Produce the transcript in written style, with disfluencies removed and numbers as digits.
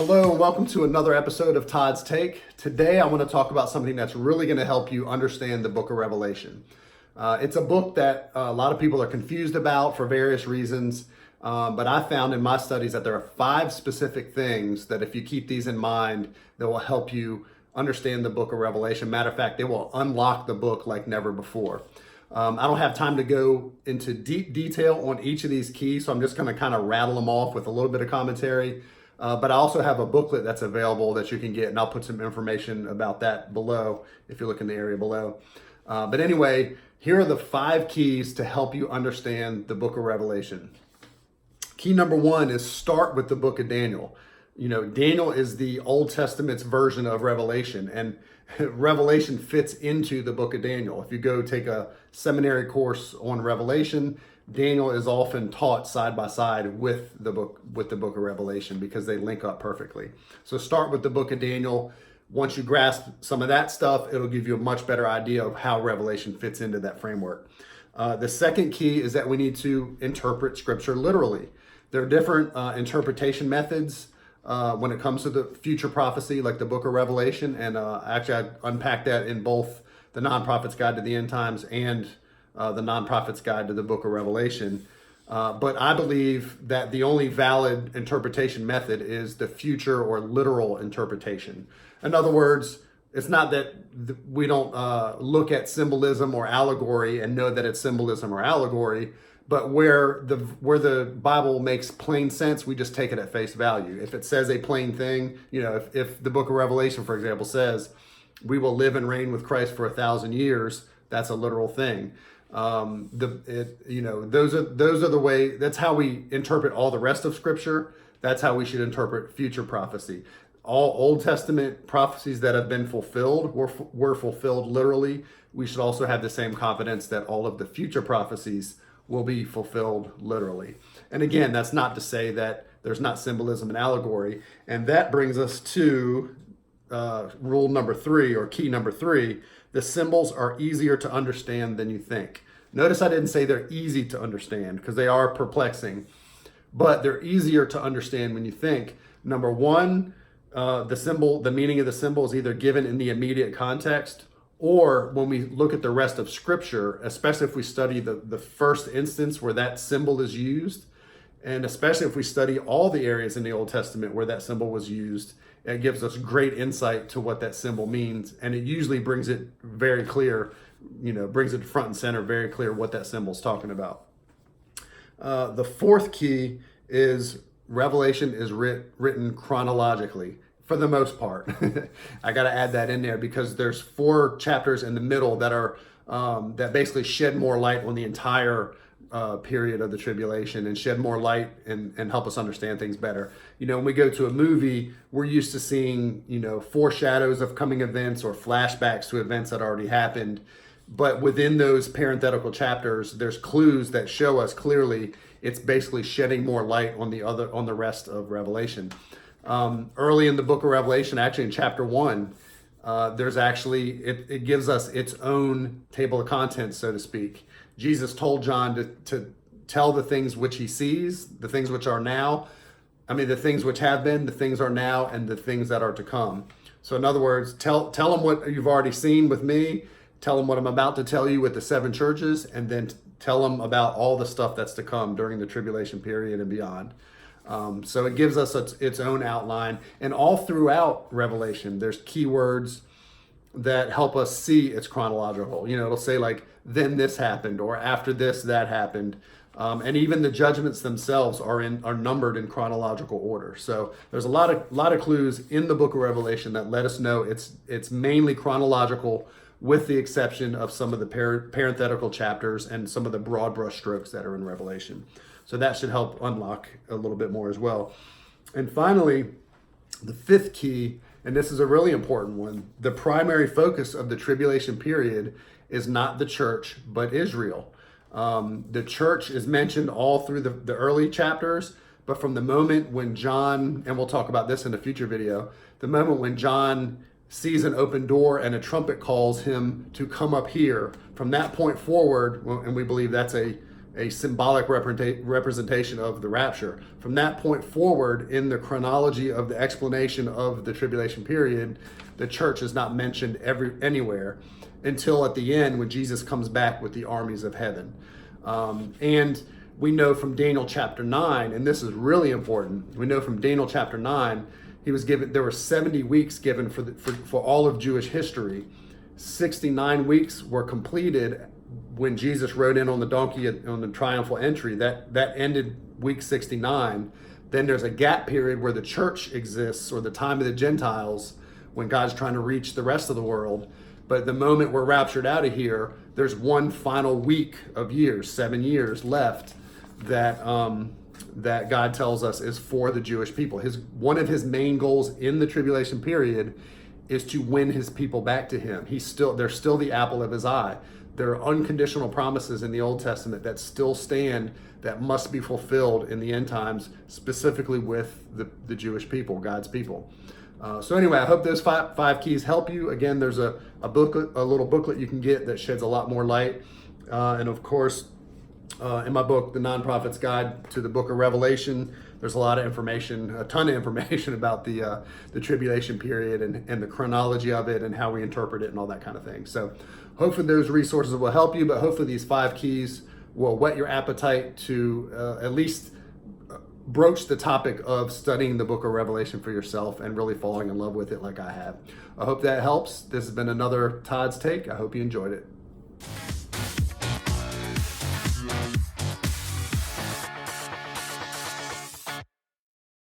Hello and welcome to another episode of Todd's Take. Today I want to talk about something that's really going to help you understand the book of Revelation. It's a book that a lot of people are confused about for various reasons, but I found in my studies that there are 5 specific things that if you keep these in mind, that will help you understand the book of Revelation. Matter of fact, they will unlock the book like never before. I don't have time to go into deep detail on each of these keys, so I'm just going to kind of rattle them off with a little bit of commentary. But I also have a booklet that's available that you can get, and I'll put some information about that below if you look in the area below. But anyway, here are the 5 keys to help you understand the book of Revelation. Key number 1 is start with the book of Daniel. You know, Daniel is the Old Testament's version of Revelation, and Revelation fits into the book of Daniel. If you go take a seminary course on Revelation, Daniel is often taught side by side with the book of Revelation because they link up perfectly. So start with the book of Daniel. Once you grasp some of that stuff, it'll give you a much better idea of how Revelation fits into that framework. The second key is that we need to interpret Scripture literally. There are different interpretation methods when it comes to the future prophecy, like the book of Revelation. And actually, I unpacked that in both the Non-Prophet's Guide to the End Times and the Non-Prophet's Guide to the book of Revelation. But I believe that the only valid interpretation method is the future or literal interpretation. In other words, it's not that we don't look at symbolism or allegory and know that it's symbolism or allegory, but where the Bible makes plain sense, we just take it at face value. If it says a plain thing, you know, if the book of Revelation, for example, says we will live and reign with Christ for 1,000 years, that's a literal thing. Those are the way. That's how we interpret all the rest of Scripture. That's how we should interpret future prophecy. All Old Testament prophecies that have been fulfilled were fulfilled literally. We should also have the same confidence that all of the future prophecies will be fulfilled literally. And again, that's not to say that there's not symbolism and allegory. And that brings us to rule number 3, or key number 3. The symbols are easier to understand than you think. Notice I didn't say they're easy to understand, because they are perplexing, but they're easier to understand when you think. Number 1, the meaning of the symbol is either given in the immediate context, or when we look at the rest of Scripture, especially if we study the first instance where that symbol is used, and especially if we study all the areas in the Old Testament where that symbol was used, it gives us great insight to what that symbol means. And it usually brings it very clear, brings it front and center, very clear what that symbol is talking about. The 4th key is Revelation is written chronologically for the most part. I got to add that in there because there's 4 chapters in the middle that are that basically shed more light on the entire period of the tribulation and shed more light and help us understand things better. When we go to a movie, we're used to seeing, foreshadows of coming events or flashbacks to events that already happened. But within those parenthetical chapters, there's clues that show us clearly it's basically shedding more light on the rest of Revelation. Early in the book of Revelation, actually in chapter 1, there's actually, it gives us its own table of contents, so to speak. Jesus told John to tell the things which he sees, the things which are now, the things which have been, the things are now, and the things that are to come. So in other words, tell them what you've already seen with me, tell them what I'm about to tell you with the 7 churches, and then tell them about all the stuff that's to come during the tribulation period and beyond. So it gives us its own outline. And all throughout Revelation, there's keywords that help us see it's chronological. It'll say like, then this happened, or after this, that happened. And even the judgments themselves are numbered in chronological order. So there's a lot of clues in the book of Revelation that let us know it's mainly chronological, with the exception of some of the parenthetical chapters and some of the broad brush strokes that are in Revelation. So that should help unlock a little bit more as well. And finally, the 5th key, and this is a really important one, the primary focus of the tribulation period is not the church, but Israel. The church is mentioned all through the early chapters, but from the moment when John, and we'll talk about this in a future video, the moment when John sees an open door and a trumpet calls him to come up here, from that point forward, and we believe that's a a symbolic representation of the rapture. From that point forward, in the chronology of the explanation of the tribulation period, the church is not mentioned anywhere until at the end when Jesus comes back with the armies of heaven. And we know from Daniel chapter 9, and this is really important, we know from Daniel chapter 9, there were 70 weeks given for all of Jewish history. 69 weeks were completed when Jesus rode in on the donkey on the triumphal entry. That ended week 69. Then there's a gap period where the church exists, or the time of the Gentiles, when God's trying to reach the rest of the world. But the moment we're raptured out of here, there's one final week of years, 7 years left, that God tells us is for the Jewish people. One of his main goals in the tribulation period is to win his people back to him. They're still the apple of his eye. There are unconditional promises in the Old Testament that still stand, that must be fulfilled in the end times, specifically with the Jewish people, God's people. So anyway, I hope those five keys help you. Again, there's a little booklet you can get that sheds a lot more light. And of course, in my book, The Non-Prophet's Guide to the Book of Revelation, there's a lot of information, a ton of information about the tribulation period and the chronology of it and how we interpret it and all that kind of thing. So hopefully those resources will help you, but hopefully these 5 keys will whet your appetite to at least broach the topic of studying the book of Revelation for yourself and really falling in love with it like I have. I hope that helps. This has been another Todd's Take. I hope you enjoyed it.